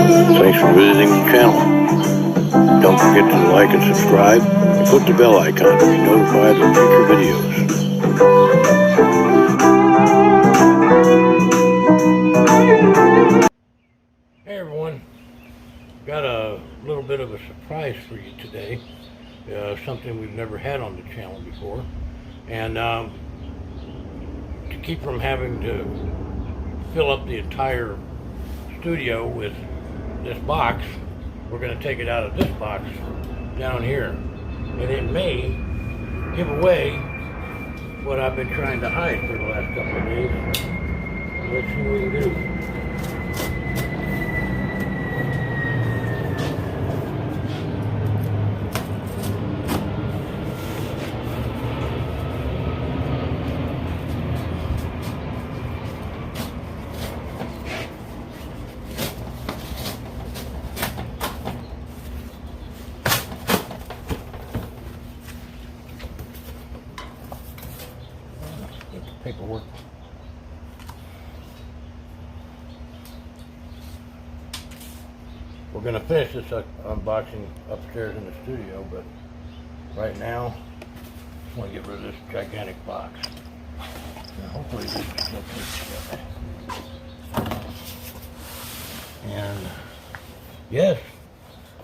Thanks for visiting the channel. Don't forget to like and subscribe, and click the bell icon to be notified of future videos. Hey everyone, got a little bit of a surprise for you today. Something we've never had on the channel before. And to keep from having to fill up the entire studio with this box, we're going to take it out of this box down here, and it may give away what I've been trying to hide for the last couple of days. Let's see what we can do. Paperwork. We're going to finish this unboxing upstairs in the studio, but right now, I just want to get rid of this gigantic box. And hopefully this will still fit together. And yes,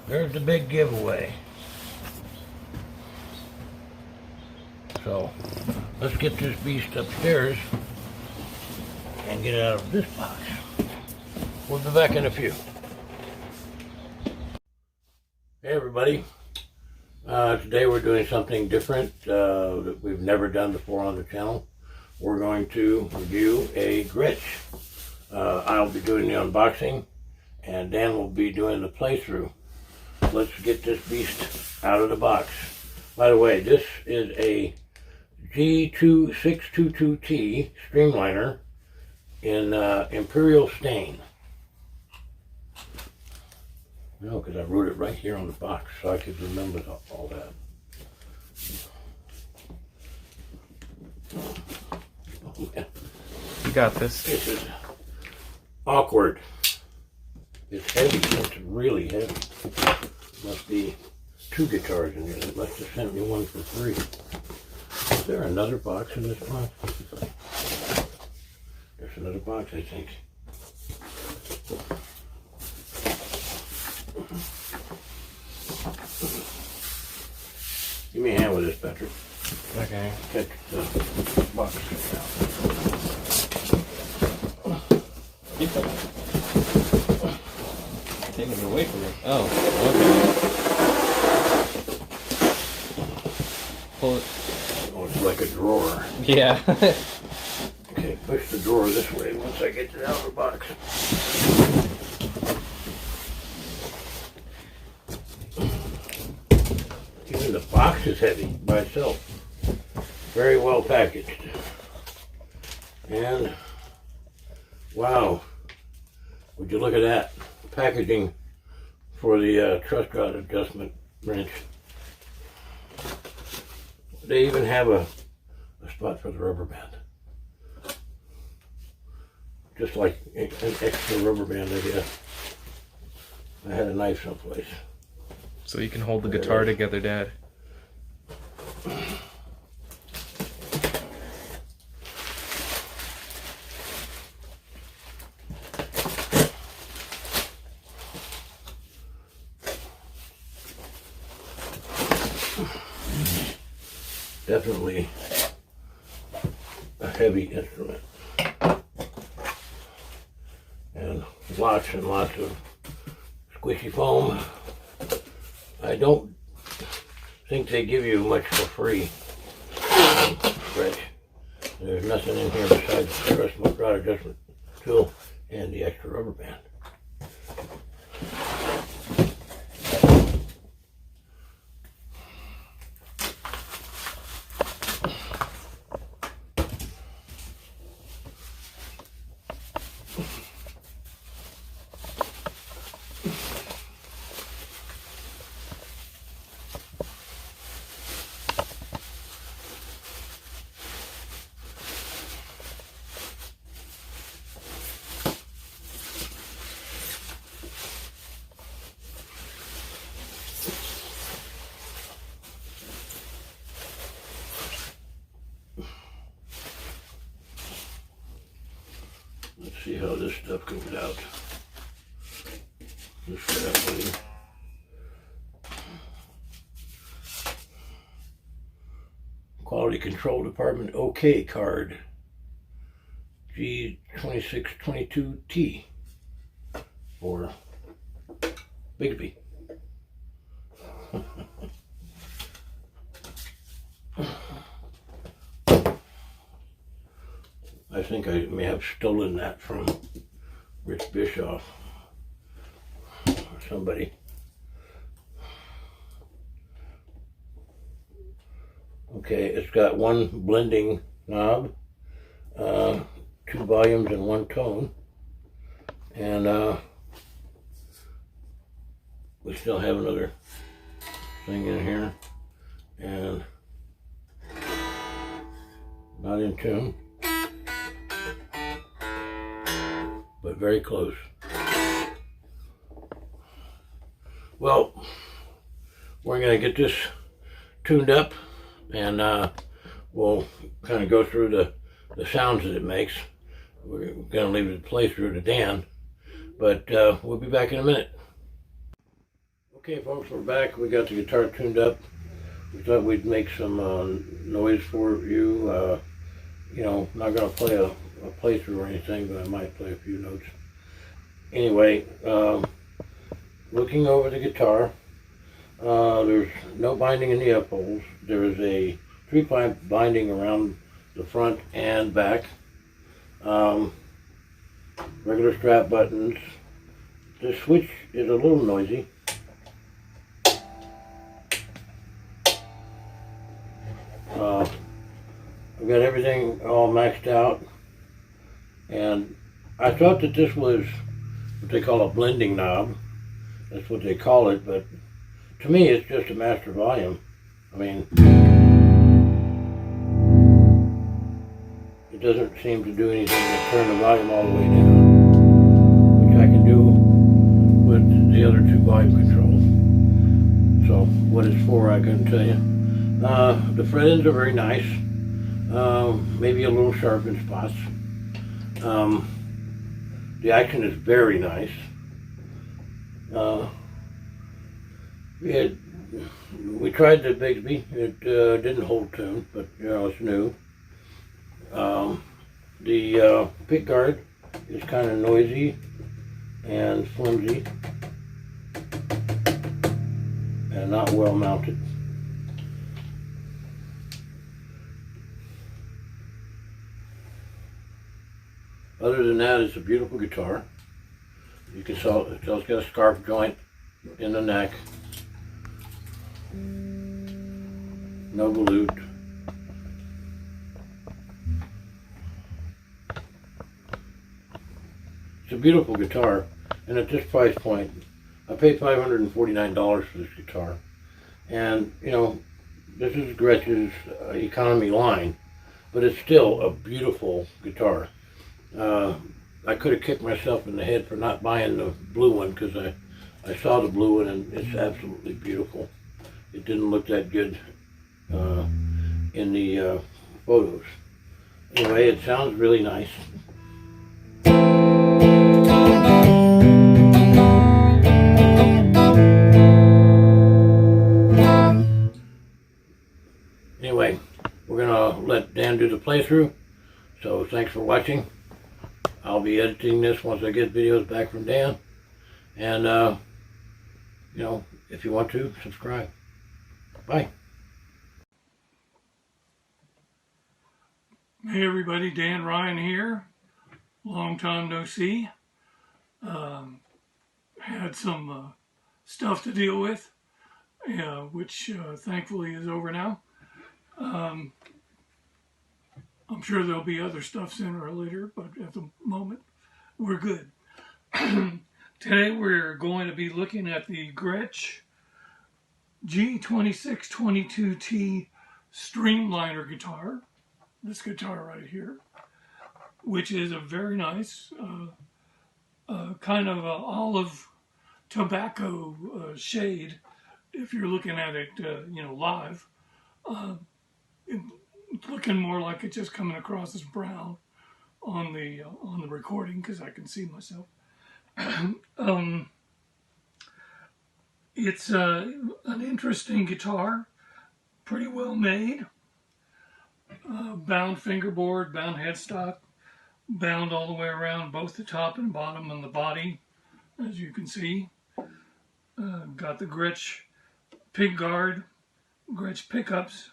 there's the big giveaway. So let's get this beast upstairs and get it out of this box. We'll be back in a few. Hey everybody, today we're doing something different that we've never done before on the channel. We're going to review a Gretsch. I'll be doing the unboxing and Dan will be doing the playthrough. Let's get this beast out of the box. By the way, this is a G2622T Streamliner in Imperial Stain. No, because I wrote it right here on the box so I could remember all that. Oh, man. You got this. This is awkward. It's heavy. It's really heavy. Must be 2 guitars in here. They must have sent me one for free. Is there another box in this box? There's another box, I think. Give me a hand with this, Patrick. Okay. Catch the box out. Keep it. Taking it away from me. Oh, okay. Pull it. Oh, it's like a drawer. Yeah. Okay, push the drawer this way once I get it out of the box. Even the box is heavy by itself. Very well packaged. And, wow, would you look at that. Packaging for the truss rod adjustment wrench. They even have a spot for the rubber band. Just like an extra rubber band, I guess. I had a knife someplace. So you can hold the guitar together, Dad. Definitely a heavy instrument. And lots of squishy foam. I don't think they give you much for free. Gretsch. There's nothing in here besides the truss rod adjustment tool and the extra rubber band. how this stuff comes out. This stuff, Quality Control Department OK card. G2622T for Bigsby. I think I may have stolen that from Rich Bischoff or somebody. Okay, it's got one blending knob, 2 volumes and 1 tone, and we still have another thing in here, and not in tune, but very close. Well, we're going to get this tuned up, and we'll kind of go through the sounds that it makes. We're going to leave the playthrough to Dan, but we'll be back in a minute. Okay, folks, we're back. We got the guitar tuned up. We thought we'd make some noise for you. You know, not going to play a playthrough or anything, but I might play a few notes. Anyway, looking over the guitar, there's no binding in the up holes. There is a 3-pipe binding around the front and back. Regular strap buttons. The switch is a little noisy. I've got everything all maxed out, and I thought that this was what they call a blending knob. That's what they call it, but to me it's just a master volume. I mean, it doesn't seem to do anything to turn the volume all the way down, which I can do with the other 2 volume controls. So what it's for, I couldn't tell you. The fret ends are very nice, maybe a little sharp in spots. The action is very nice. We tried the Bigsby. It didn't hold tune, but you know, it's new. The pick guard is kind of noisy and flimsy and not well mounted. Other than that, it's a beautiful guitar. You can tell it's got a scarf joint in the neck. No volute. It's a beautiful guitar, and at this price point, I paid $549 for this guitar. And you know, this is Gretsch's economy line, but it's still a beautiful guitar. I could have kicked myself in the head for not buying the blue one, because I saw the blue one and it's absolutely beautiful. It didn't look that good in the photos. Anyway, it sounds really nice. Anyway, we're gonna let Dan do the playthrough. So thanks for watching. I'll be editing this once I get videos back from Dan. And, you know, if you want to, subscribe. Bye. Hey everybody, Dan Ryan here. Long time no see. Had some stuff to deal with, which thankfully is over now. I'm sure there'll be other stuff sooner or later, but at the moment, we're good. Today we're going to be looking at the Gretsch G2622T Streamliner guitar. This guitar right here, which is a very nice, kind of a olive tobacco shade. If you're looking at it, you know, live. It's looking more like it's just coming across as brown, on the recording because I can see myself. It's an interesting guitar, pretty well made. Bound fingerboard, bound headstock, bound all the way around both the top and bottom and the body, as you can see. Got the Gretsch pig guard, Gretsch pickups.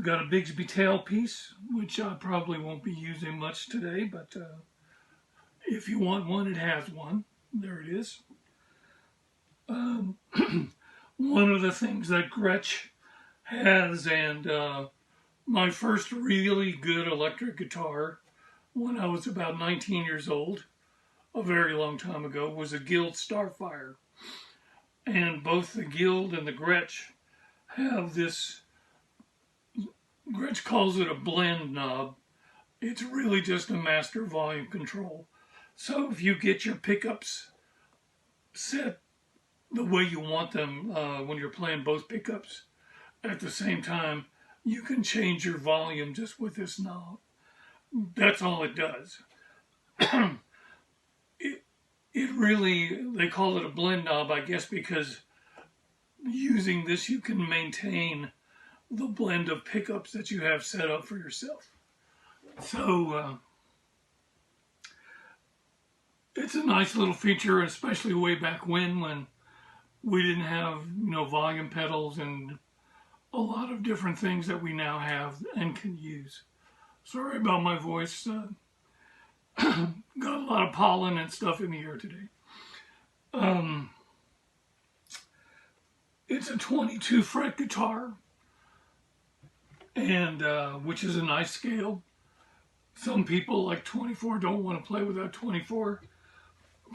Got a Bigsby tailpiece, which I probably won't be using much today, but if you want one, it has one. There it is. One of the things that Gretsch has, and my first really good electric guitar when I was about 19 years old, a very long time ago, was a Guild Starfire. And both the Guild and the Gretsch have this, Gretsch calls it a blend knob. It's really just a master volume control. So if you get your pickups set the way you want them when you're playing both pickups at the same time, you can change your volume just with this knob. That's all it does. It really, they call it a blend knob, I guess, because using this you can maintain the blend of pickups that you have set up for yourself. So it's a nice little feature, especially way back when we didn't have, volume pedals and a lot of different things that we now have and can use. Sorry about my voice. Got a lot of pollen and stuff in the air today. It's a 22 fret guitar, and which is a nice scale. Some people like 24 don't want to play without 24.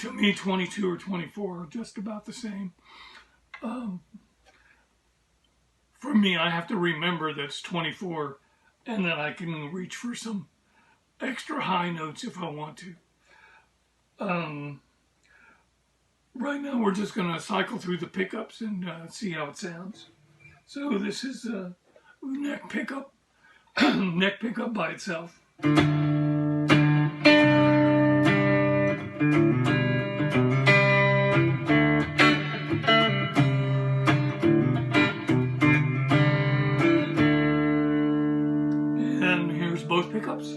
To me, 22 or 24 are just about the same. For me, I have to remember that it's 24, and then I can reach for some extra high notes if I want to. Right now, we're just going to cycle through the pickups and see how it sounds. So this is a neck pickup, neck pickup by itself. And here's both pickups.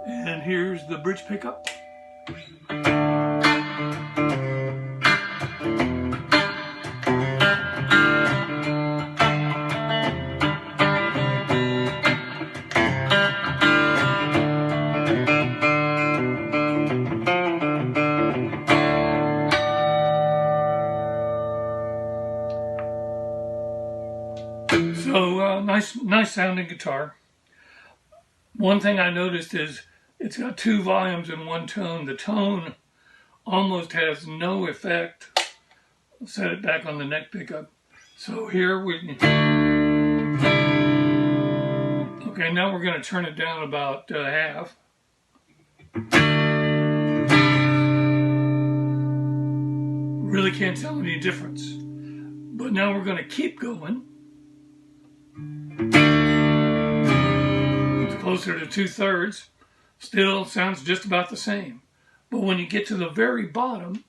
And here's the bridge pickup. So nice sounding guitar. One thing I noticed is it's got two volumes in one tone. The tone almost has no effect. I'll set it back on the neck pickup. So here okay, now we're going to turn it down about half. Really can't tell any difference. But now we're going to keep going. It's closer to 2/3. Still sounds just about the same. But when you get to the very bottom,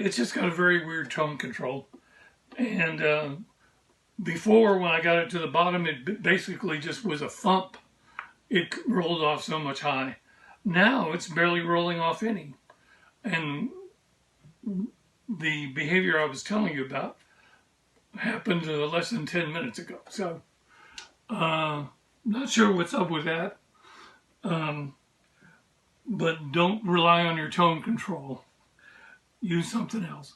it's just got a very weird tone control. And before, when I got it to the bottom, it basically just was a thump. It rolled off so much high. Now it's barely rolling off any. And the behavior I was telling you about happened less than 10 minutes ago. So, not sure what's up with that. but don't rely on your tone control. Use something else.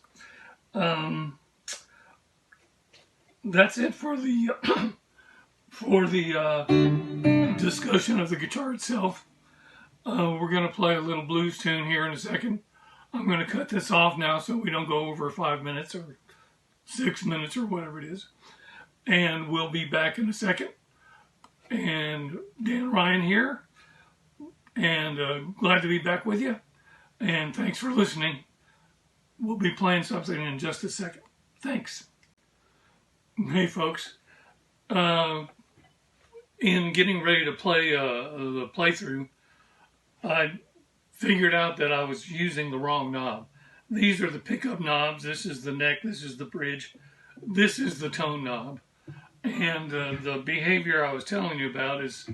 That's it for the discussion of the guitar itself. We're going to play a little blues tune here in a second. I'm going to cut this off now so we don't go over 5 minutes or 6 minutes or whatever it is. And we'll be back in a second. And Dan Ryan here. And glad to be back with you. And thanks for listening. We'll be playing something in just a second. Thanks. Hey folks. In getting ready to play the playthrough, I figured out that I was using the wrong knob. These are the pickup knobs. This is the neck. This is the bridge. This is the tone knob. And the behavior I was telling you about is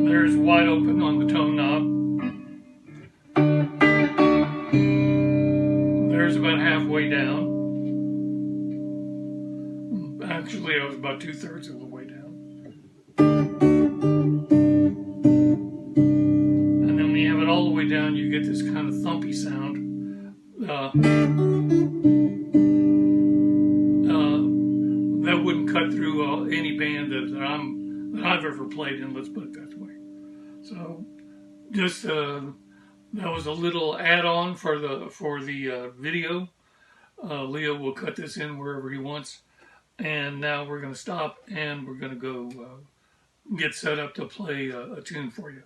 there's wide open on the tone knob. There's about halfway down. Actually, I was about 2/3 of the way down. And then when you have it all the way down, you get this kind of thumpy sound. That wouldn't cut through any band that I've ever played in. Let's put it that way. So, just that was a little add-on for the video. Leo will cut this in wherever he wants. And now we're going to stop and we're going to go get set up to play a tune for you.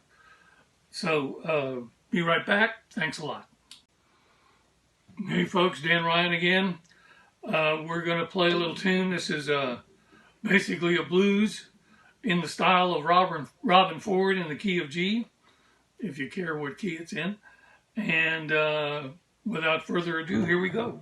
So, be right back. Thanks a lot. Hey folks, Dan Ryan again. We're going to play a little tune. This is basically a blues in the style of Robin Ford in the key of G, if you care what key it's in. And without further ado, here we go.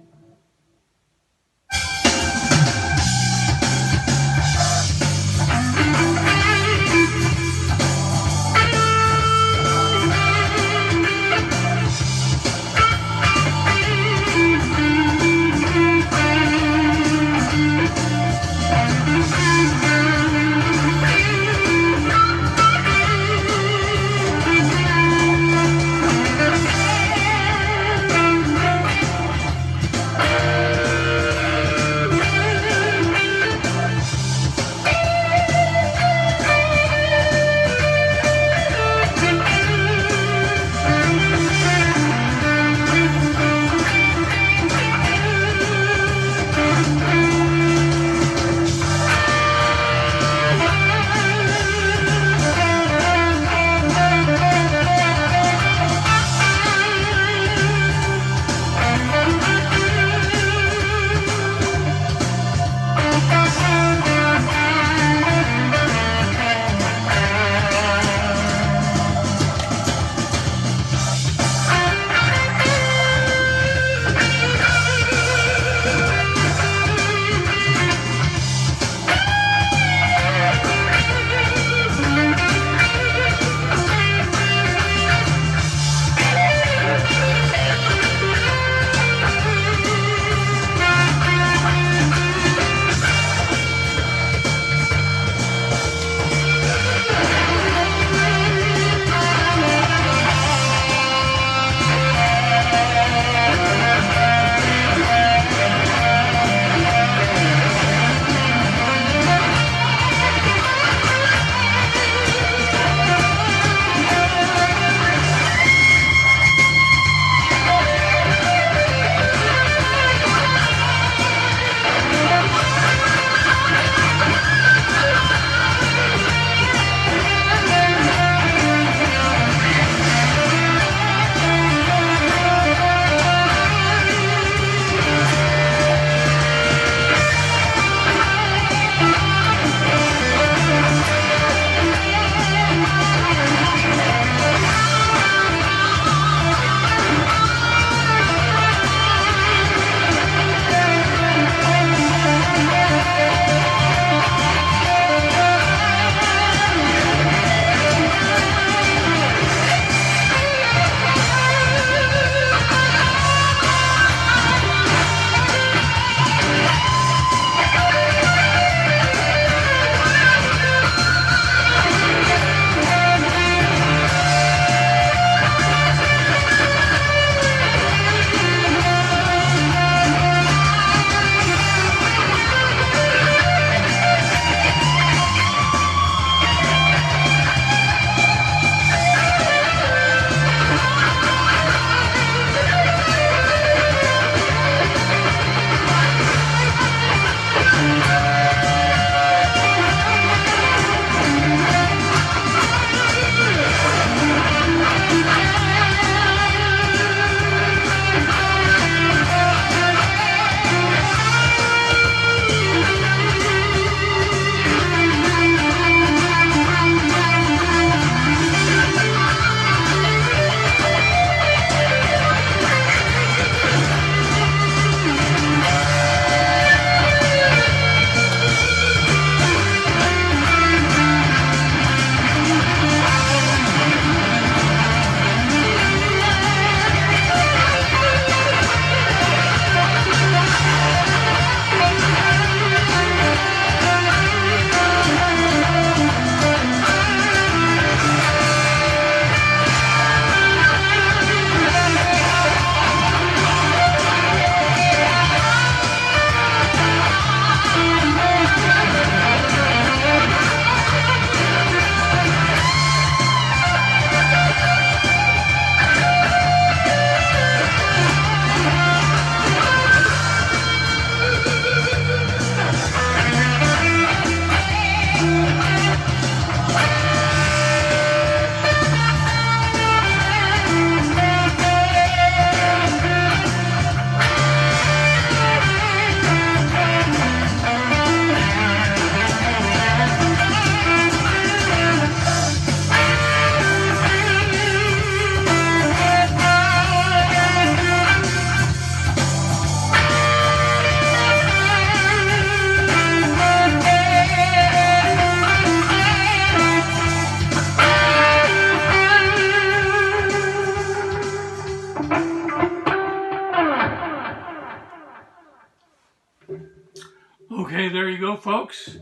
Okay, there you go, folks.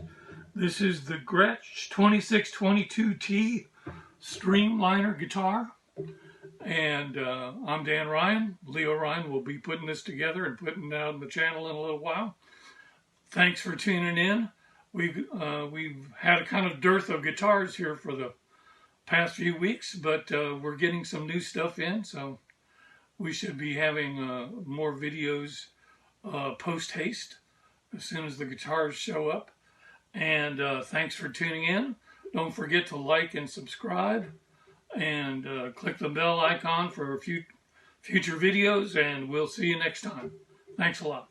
This is the Gretsch 2622T Streamliner guitar. And I'm Dan Ryan. Leo Ryan will be putting this together and putting it out on the channel in a little while. Thanks for tuning in. We've had a kind of dearth of guitars here for the past few weeks, but we're getting some new stuff in, so we should be having more videos post haste as soon as the guitars show up. And thanks for tuning in. Don't forget to like and subscribe, and click the bell icon for future videos, and we'll see you next time. Thanks a lot.